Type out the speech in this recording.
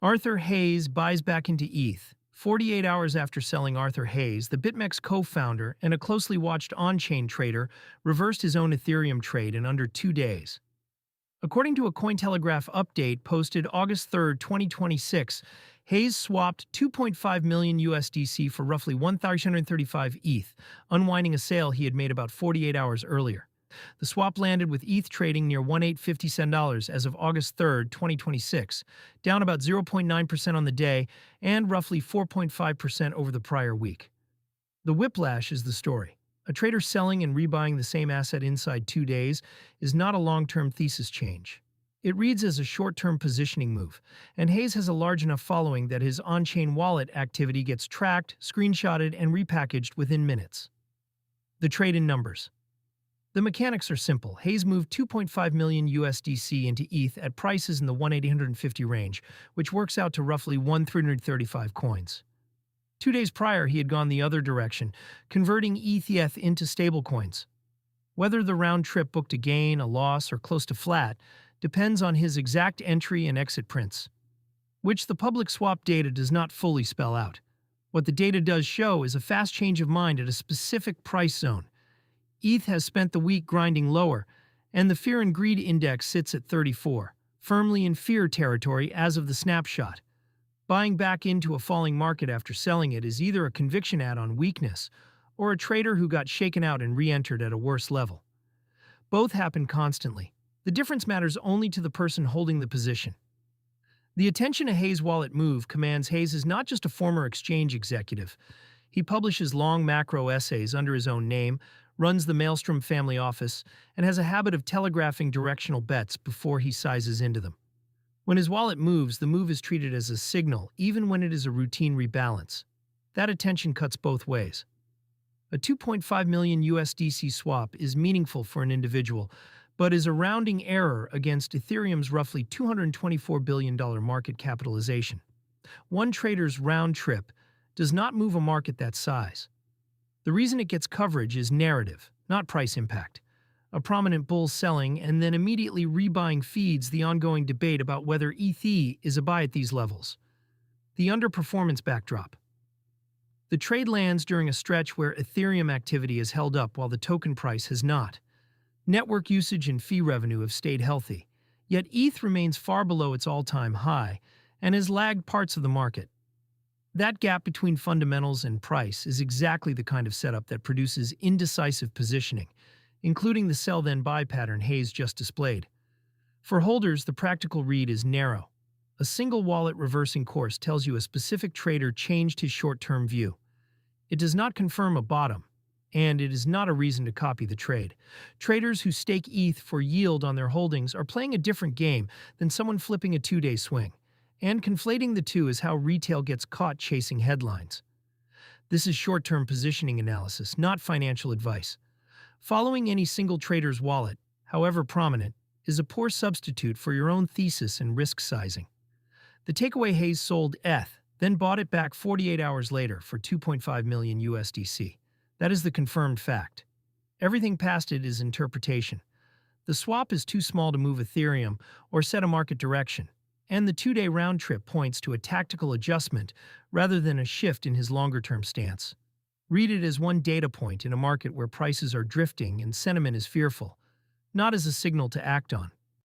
Arthur Hayes buys back into ETH. 48 hours after selling, Arthur Hayes, the BitMEX co-founder and a closely watched on-chain trader, reversed his own Ethereum trade in under 2 days. According to a Cointelegraph update posted August 3, 2026, Hayes swapped 2.5 million USDC for roughly 1,335 ETH, unwinding a sale he had made about 48 hours earlier. The swap landed with ETH trading near $1,850 as of August 3, 2026, down about 0.9% on the day and roughly 4.5% over the prior week. The whiplash is the story. A trader selling and rebuying the same asset inside 2 days is not a long-term thesis change. It reads as a short-term positioning move, and Hayes has a large enough following that his on-chain wallet activity gets tracked, screenshotted, and repackaged within minutes. The trade in numbers. The mechanics are simple. Hayes moved 2.5 million USDC into ETH at prices in the 1,850 range, which works out to roughly 1,335 coins. 2 days prior, he had gone the other direction, converting ETH into stablecoins. Whether the round trip booked a gain, a loss, or close to flat depends on his exact entry and exit prints, which the public swap data does not fully spell out. What the data does show is a fast change of mind at a specific price zone. ETH has spent the week grinding lower, and the Fear and Greed Index sits at 34, firmly in fear territory as of the snapshot. Buying back into a falling market after selling it is either a conviction on weakness or a trader who got shaken out and re-entered at a worse level. Both happen constantly. The difference matters only to the person holding the position. The attention a Hayes wallet move commands. Hayes is not just a former exchange executive. He publishes long macro essays under his own name, runs the Maelstrom family office, and has a habit of telegraphing directional bets before he sizes into them. When his wallet moves, the move is treated as a signal, even when it is a routine rebalance. That attention cuts both ways. A 2.5 million USDC swap is meaningful for an individual, but is a rounding error against Ethereum's roughly $224 billion market capitalization. One trader's round trip does not move a market that size. The reason it gets coverage is narrative, not price impact. A prominent bull selling and then immediately rebuying feeds the ongoing debate about whether ETH is a buy at these levels. The underperformance backdrop. The trade lands during a stretch where Ethereum activity has held up while the token price has not. Network usage and fee revenue have stayed healthy, yet ETH remains far below its all-time high and has lagged parts of the market. That gap between fundamentals and price is exactly the kind of setup that produces indecisive positioning, including the sell-then-buy pattern Hayes just displayed. For holders, the practical read is narrow. A single wallet reversing course tells you a specific trader changed his short-term view. It does not confirm a bottom, and it is not a reason to copy the trade. Traders who stake ETH for yield on their holdings are playing a different game than someone flipping a 2-day swing. And conflating the two is how retail gets caught chasing headlines. This is short-term positioning analysis, not financial advice. Following any single trader's wallet, however prominent, is a poor substitute for your own thesis and risk sizing. The takeaway: Hayes sold ETH, then bought it back 48 hours later for 2.5 million USDC. That is the confirmed fact. Everything past it is interpretation. The swap is too small to move Ethereum or set a market direction, and the 2-day round trip points to a tactical adjustment rather than a shift in his longer-term stance. Read it as one data point in a market where prices are drifting and sentiment is fearful, not as a signal to act on.